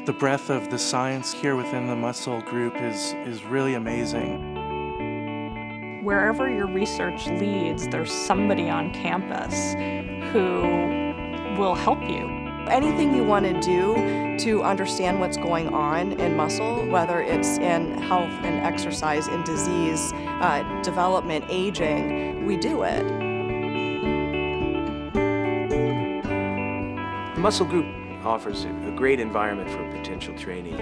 The breadth of the science here within the muscle group is really amazing. Wherever your research leads, there's somebody on campus who will help you. Anything you want to do to understand what's going on in muscle, whether it's in health and exercise, in disease, development, aging, we do it. The Muscle Group offers a great environment for a potential trainee.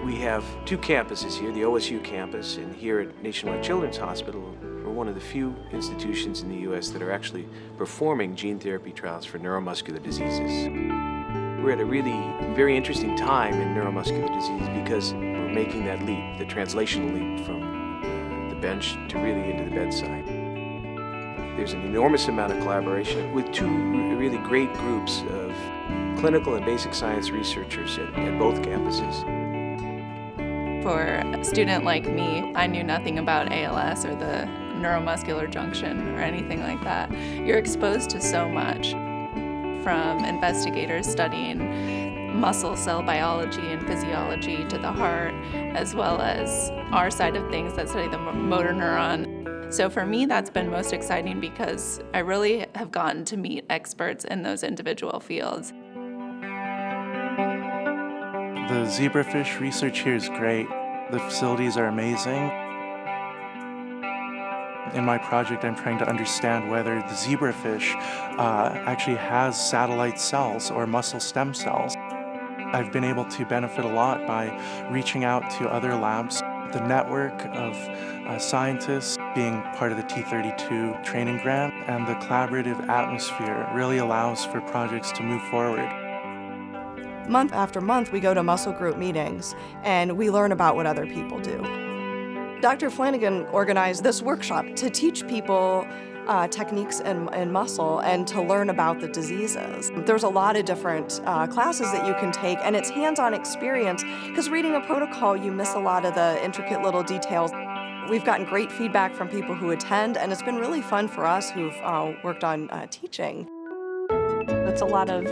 We have two campuses here, the OSU campus and here at Nationwide Children's Hospital. We're one of the few institutions in the U.S. that are actually performing gene therapy trials for neuromuscular diseases. We're at a really very interesting time in neuromuscular disease because we're making that leap, the translational leap from the bench to really into the bedside. There's an enormous amount of collaboration with two really great groups of clinical and basic science researchers at both campuses. For a student like me, I knew nothing about ALS or the neuromuscular junction or anything like that. You're exposed to so much, from investigators studying muscle cell biology and physiology to the heart, as well as our side of things that study the motor neuron. So for me, that's been most exciting because I really have gotten to meet experts in those individual fields. The zebrafish research here is great. The facilities are amazing. In my project, I'm trying to understand whether the zebrafish actually has satellite cells or muscle stem cells. I've been able to benefit a lot by reaching out to other labs. The network of scientists being part of the T32 training grant and the collaborative atmosphere really allows for projects to move forward. Month after month, we go to muscle group meetings and we learn about what other people do. Dr. Flanagan organized this workshop to teach people techniques in muscle and to learn about the diseases. There's a lot of different classes that you can take, and it's hands-on experience because reading a protocol, you miss a lot of the intricate little details. We've gotten great feedback from people who attend, and it's been really fun for us who've worked on teaching. It's a lot of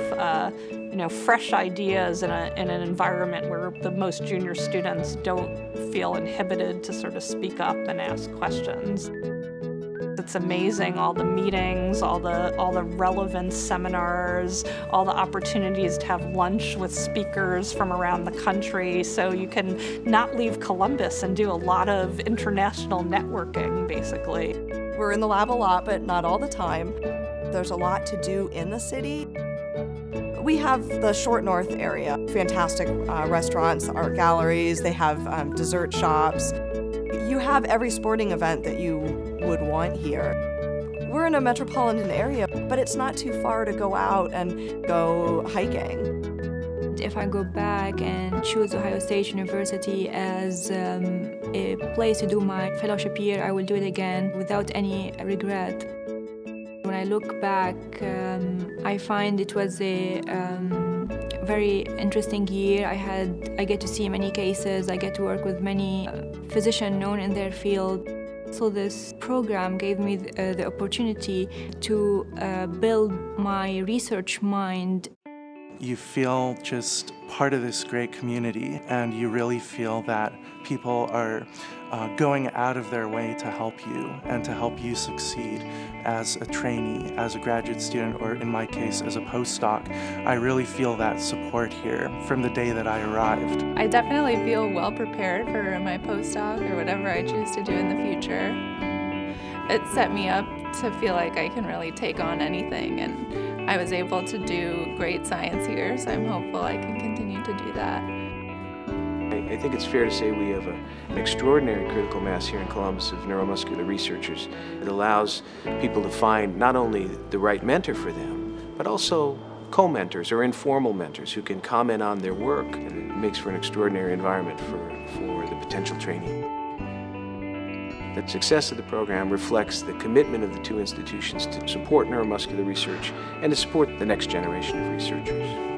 fresh ideas in an environment where the most junior students don't feel inhibited to sort of speak up and ask questions. It's amazing, all the meetings, all the relevant seminars, all the opportunities to have lunch with speakers from around the country, so you can not leave Columbus and do a lot of international networking, basically. We're in the lab a lot, but not all the time. There's a lot to do in the city. We have the Short North area, fantastic restaurants, art galleries, they have dessert shops. You have every sporting event that you would want here. We're in a metropolitan area, but it's not too far to go out and go hiking. If I go back and choose Ohio State University as a place to do my fellowship year, I will do it again without any regret. When I look back, I find it was a very interesting year. I get to see many cases, I get to work with many physicians known in their field. So this program gave me the opportunity to build my research mind. You feel just part of this great community, and you really feel that people are going out of their way to help you and to help you succeed as a trainee, as a graduate student, or in my case, as a postdoc. I really feel that support here from the day that I arrived. I definitely feel well prepared for my postdoc or whatever I choose to do in the future. It set me up to feel like I can really take on anything, and I was able to do great science here, so I'm hopeful I can continue to do that. I think it's fair to say we have an extraordinary critical mass here in Columbus of neuromuscular researchers. It allows people to find not only the right mentor for them, but also co-mentors or informal mentors who can comment on their work, and it makes for an extraordinary environment for the potential trainee. The success of the program reflects the commitment of the two institutions to support neuromuscular research and to support the next generation of researchers.